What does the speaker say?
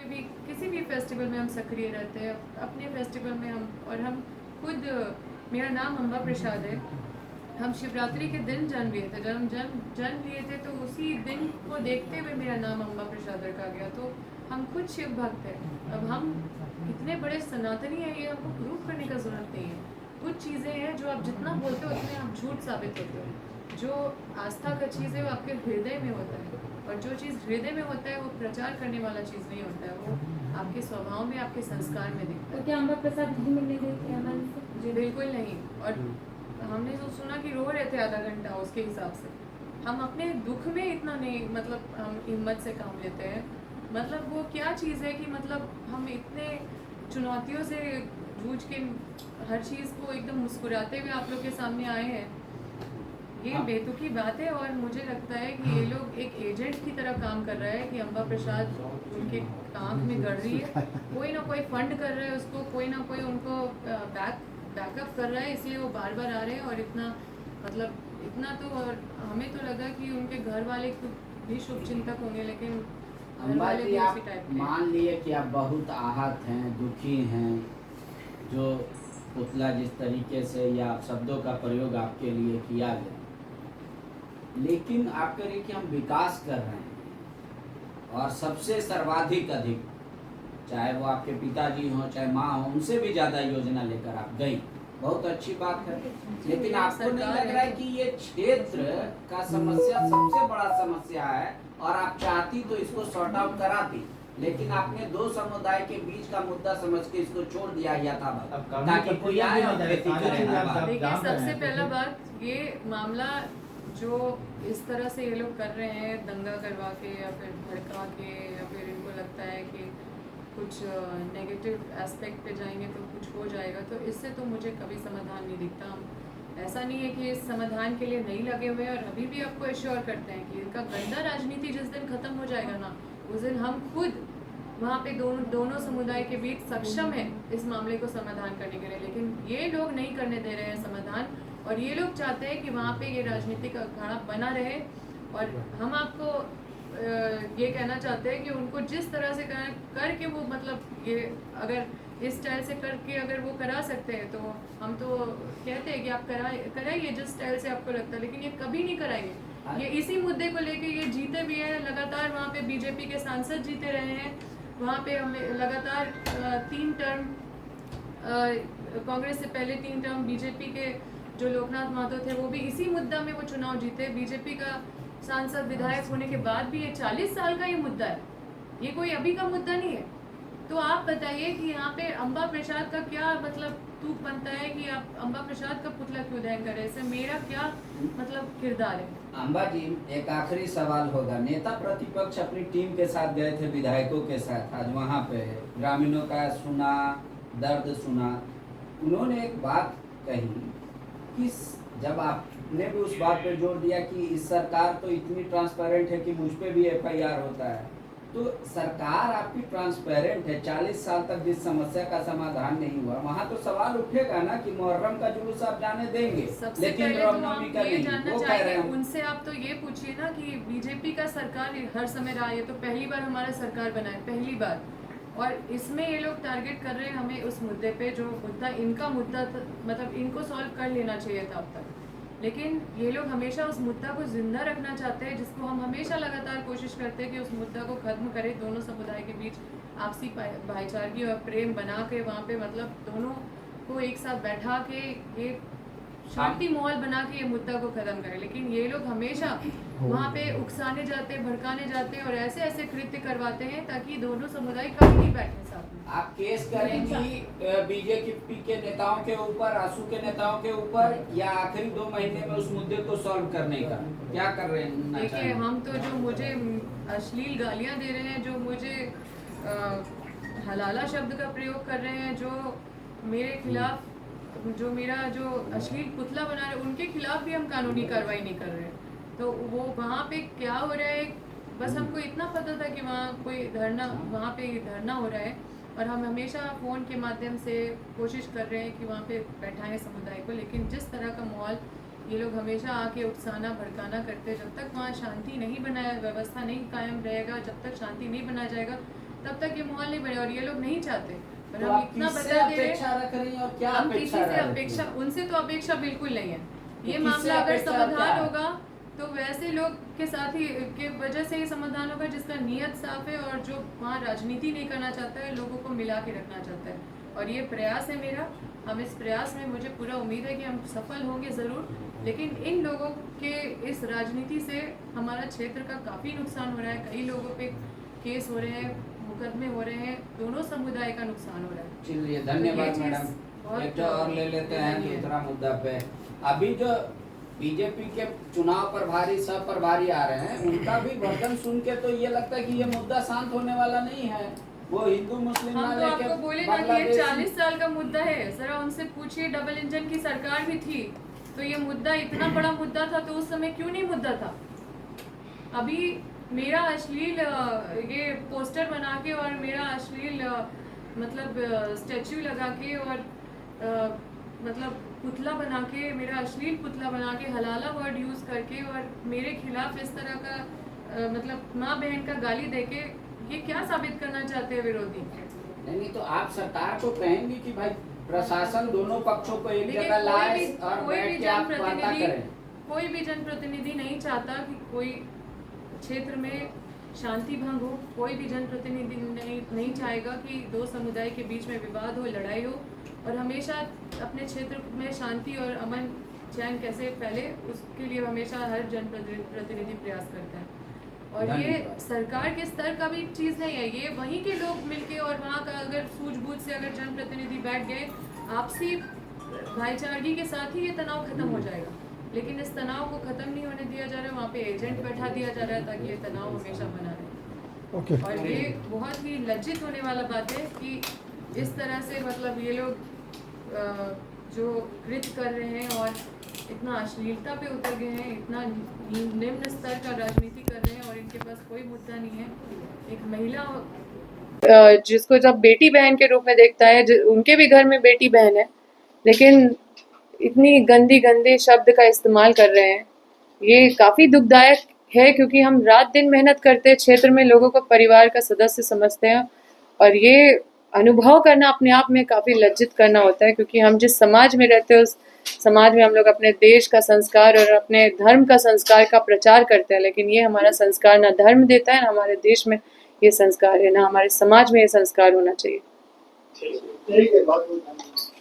में भी किसी भी फेस्टिवल में हम सक्रिय रहते हैं। अपने फेस्टिवल में हम खुद, मेरा नाम अम्बा प्रसाद है। हम शिवरात्रि के दिन जन्म लिए थे। जब हम जन्म लिए थे तो उसी दिन को देखते हुए मेरा नाम अम्बा प्रसाद रखा गया। तो हम खुद शिव भक्त हैं। अब हम इतने बड़े सनातनी हैं, ये हमको प्रूव करने का जरूरत नहीं है। कुछ चीज़ें हैं जो आप जितना बोलते हो उतने आप झूठ साबित होते हो। जो आस्था का चीज़ है वो आपके हृदय में होता है, और जो चीज़ हृदय में होता है वो प्रचार करने वाला चीज़ नहीं होता है, वो आपके स्वभाव में, आपके संस्कार में दिखता है। तो क्या अम्बा प्रसाद नहीं मिलने देते अमन से? जी बिल्कुल नहीं। और हमने जो सुना कि रो रहे थे आधा घंटा, उसके हिसाब से हम अपने दुख में इतना नहीं, मतलब हम हिम्मत से काम लेते हैं। मतलब वो क्या चीज़ है कि मतलब हम इतने चुनौतियों से जूझ के हर चीज़ को एकदम मुस्कुराते हुए आप लोग के सामने आए हैं। ये बेतुकी बात है। और मुझे लगता है कि ये लोग एक एजेंट की तरह काम कर रहा है कि अम्बा प्रसाद उनके आँख में गड़ रही है, कोई ना कोई फंड कर रहा है उसको, कोई ना कोई उनको बैकअप कर रहा है, इसलिए वो बार बार आ रहे हैं। और इतना मतलब इतना तो, और हमें तो लगा कि उनके घर वाले भी शुभ चिंतक होंगे, लेकिन घर अम्बा वाले जी, भी आप उसी टाइप के। मान लिए कि आप बहुत आहत हैं, दुखी हैं, जो पुतला जिस तरीके से या शब्दों का प्रयोग आपके लिए किया गया, लेकिन आप कह रहे कि हम विकास कर रहे हैं और सबसे सर्वाधिक अधिक, चाहे वो आपके पिताजी हों चाहे माँ हो, उनसे भी ज़्यादा योजना लेकर आप गई, बहुत अच्छी बात है। लेकिन आपको नहीं लग रहा है कि ये क्षेत्र का समस्या सबसे बड़ा समस्या है और आप चाहती तो इसको सॉर्ट आउट कराती, लेकिन आपने दो समुदाय के बीच का मुद्दा समझ के इसको छोड़ दिया गया था ताकि कोई आए और खेती करे। देखिए, सबसे पहला बात, ये मामला जो इस तरह से ये लोग कर रहे हैं, दंगा करवा के या फिर भड़का के, या फिर इनको लगता है कि कुछ नेगेटिव एस्पेक्ट पे जाएंगे तो कुछ हो जाएगा, तो इससे तो मुझे कभी समाधान नहीं दिखता। हम ऐसा नहीं है कि इस समाधान के लिए नहीं लगे हुए हैं, और अभी भी आपको एश्योर करते हैं कि इनका गंदा राजनीति जिस दिन खत्म हो जाएगा ना, उस दिन हम खुद वहाँ पे दोनों समुदाय के बीच सक्षम है इस मामले को समाधान करने के लिए। लेकिन ये लोग नहीं करने दे रहे हैं समाधान, और ये लोग चाहते हैं कि वहाँ पे ये राजनीतिक अखाड़ा बना रहे। और हम आपको ये कहना चाहते हैं कि उनको जिस तरह से करके वो, मतलब ये अगर इस स्टाइल से करके अगर वो करा सकते हैं, तो हम तो कहते हैं कि आप कराइए जिस स्टाइल से आपको लगता है, लेकिन ये कभी नहीं कराएंगे। ये इसी मुद्दे को लेके ये जीते भी हैं लगातार। वहाँ पे बीजेपी के सांसद जीते रहे हैं, वहाँ पे हमें लगातार 3 टर्म, कांग्रेस से पहले 3 टर्म बीजेपी के जो लोकनाथ महतो थे वो भी इसी मुद्दा में वो चुनाव जीते। बीजेपी का सांसद विधायक होने के बाद भी ये 40 साल का ये मुद्दा है, ये कोई अभी का मुद्दा नहीं है। तो आप बताइए कि यहाँ पे अम्बा प्रसाद का क्या मतलब तूक बनता है कि आप अम्बा प्रसाद का पुतला क्यों दहन करें? इससे मेरा क्या मतलब किरदार है? अम्बा जी, एक आखिरी सवाल होगा। नेता प्रतिपक्ष अपनी टीम के साथ गए थे, विधायकों के साथ, आज वहाँ पे ग्रामीणों का सुना, दर्द सुना। उन्होंने एक बात कही कि जब आपने भी उस बात पे जोर दिया कि इस सरकार तो इतनी ट्रांसपेरेंट है कि मुझ पे भी FIR होता है, तो सरकार आपकी ट्रांसपेरेंट है, 40 साल तक जिस समस्या का समाधान नहीं हुआ, वहाँ तो सवाल उठेगा ना कि मुहर्रम का जुलूस आप जाने देंगे, लेकिन रामनवमी का नहीं। वो कह रहे हैं उनसे आप तो ये पूछिए ना कि बीजेपी का सरकार हर समय रहा है, तो पहली बार हमारा सरकार बना है, पहली बार। और इसमें ये लोग टारगेट कर रहे हैं हमें उस मुद्दे पे जो मुद्दा इनका मुद्दा मतलब इनको सॉल्व कर लेना चाहिए था अब तक, लेकिन ये लोग हमेशा उस मुद्दा को जिंदा रखना चाहते हैं, जिसको हम हमेशा लगातार कोशिश करते हैं कि उस मुद्दा को खत्म करें, दोनों समुदाय के बीच आपसी भाईचारगी और प्रेम बना के वहाँ पे मतलब दोनों को एक साथ बैठा के ये शांति माहौल बना के ये मुद्दा को खत्म करें। लेकिन ये लोग हमेशा वहाँ पे उकसाने जाते, भड़काने जाते और ऐसे ऐसे कृत्य करवाते हैं ताकि दोनों समुदाय कभी नहीं बैठे साथ में। आप केस करेंगी बीजेपी के नेताओं के ऊपर, आसू के नेताओं के ऊपर, या आखिरी 2 महीने में उस मुद्दे को सॉल्व करने का क्या कर रहे हैं? देखिए, हम तो जो मुझे अश्लील गालियाँ दे रहे हैं, जो मुझे हलाला शब्द का प्रयोग कर रहे हैं, जो मेरे खिलाफ जो मेरा जो अश्लील पुतला बना रहे, उनके खिलाफ भी हम कानूनी कार्रवाई नहीं कर रहे हैं। तो वो वहाँ पे क्या हो रहा है, बस हमको इतना पता था कि वहाँ कोई धरना, वहाँ पे धरना हो रहा है, और हम हमेशा फ़ोन के माध्यम से कोशिश कर रहे हैं कि वहाँ पे बैठाएं समुदाय को। लेकिन जिस तरह का माहौल ये लोग हमेशा आके उकसाना भड़काना करते, जब तक वहाँ शांति नहीं बनाया, व्यवस्था नहीं कायम रहेगा, जब तक शांति नहीं बनाया जाएगा, तब तक ये माहौल नहीं बने, और ये लोग नहीं चाहते। पर तो हम आप इतना किससे बता दे रहे अपेक्षा रख रही हैं और क्या हम किसी अपेक्षा से रख रही अपेक्षा हैं? उनसे तो अपेक्षा बिल्कुल नहीं है। तो ये किससे मामला अगर अपेक्षा क्या समाधान है? होगा तो वैसे लोग के साथ ही के वजह से ही समाधान होगा जिसका नियत साफ है और जो वहाँ राजनीति नहीं करना चाहता है, लोगों को मिला के रखना चाहता है। और ये प्रयास है मेरा, हम इस प्रयास में मुझे पूरा उम्मीद है कि हम सफल होंगे ज़रूर। लेकिन इन लोगों के इस राजनीति से हमारा क्षेत्र का काफ़ी नुकसान हो रहा है। कई लोगों पे केस हो रहे हैं, मुकदमे हो रहे हैं, दोनों समुदाय का नुकसान हो रहा है। चलिए तो धन्यवाद ये चीज़ मैडम। बहुत एक जो और ले लेते हैं खतरनाक है। दूसरा मुद्दा पे। अभी जो बीजेपी के चुनाव प्रभारी सह प्रभारी आ रहे हैं, उनका भी वर्णन सुन के तो ये लगता है कि ये मुद्दा शांत होने वाला नहीं है। वो हिंदू मुस्लिम हम ना तो लेके आपको बोले ना कि ये बांग्लादेशी 40 साल का मुद्दा है। जरा उनसे पूछिए, डबल इंजन की सरकार भी थी तो ये मुद्दा इतना बड़ा मुद्दा था तो उस समय क्यों नहीं मुद्दा था। अभी मेरा अश्लील ये पोस्टर बना के और मेरा अश्लील मतलब स्टैचू लगा के और मतलब पुतला बना के, मेरा अश्लील पुतला बना के, हलाला वर्ड यूज़ करके और मेरे खिलाफ इस तरह का मतलब माँ बहन का गाली देके ये क्या साबित करना चाहते हैं विरोधी। नहीं तो आप सरकार को कहेंगे कि भाई प्रशासन दोनों पक्षों को एक लेकिन जगह लाए और कोई बैठ भी के आप वार्ता जनप्रतिनिधि करें। कोई भी जनप्रतिनिधि नहीं चाहता कि कोई क्षेत्र में शांति भंग हो। कोई भी जनप्रतिनिधि नहीं चाहेगा कि दो समुदाय के बीच में विवाद हो, लड़ाई हो। और हमेशा अपने क्षेत्र में शांति और अमन चैन कैसे फैले, उसके लिए हमेशा हर जनप्रतिनिधि प्रयास करता है। और ये धन्यवाद। सरकार के स्तर का भी चीज़ नहीं है, ये वहीं के लोग मिलके और वहाँ का अगर सूझबूझ से अगर जनप्रतिनिधि बैठ गए, आपसी भाईचारगी के साथ ही ये तनाव खत्म हो जाएगा। लेकिन इस तनाव को खत्म नहीं होने दिया जा रहा है, वहाँ पे एजेंट बैठा दिया जा रहा है ताकि ये तनाव हमेशा बना रहे। ओके। और ये बहुत ही लज्जित होने वाला बात है कि इस तरह से मतलब ये लोग जो कृत्य कर रहे हैं और इतना अश्लीलता पे उतर गए हैं, इतना निम्न स्तर का राजनीति कर रहे हैं और इनके पास कोई मुद्दा नहीं है। एक महिला जिसको जब बेटी बहन के रूप में देखता है, उनके भी घर में बेटी बहन है, लेकिन इतनी गंदे शब्द का इस्तेमाल कर रहे हैं। ये काफ़ी दुखदायक है क्योंकि हम रात दिन मेहनत करते हैं, क्षेत्र में लोगों को परिवार का सदस्य समझते हैं और ये अनुभव करना अपने आप में काफ़ी लज्जित करना होता है क्योंकि हम जिस समाज में रहते हैं उस समाज में हम लोग अपने देश का संस्कार और अपने धर्म का संस्कार का प्रचार करते हैं, लेकिन ये हमारा संस्कार ना धर्म देता है, ना हमारे देश में ये संस्कार है, ना हमारे समाज में ये संस्कार होना चाहिए। ठीक है, बहुत बहुत धन्यवाद।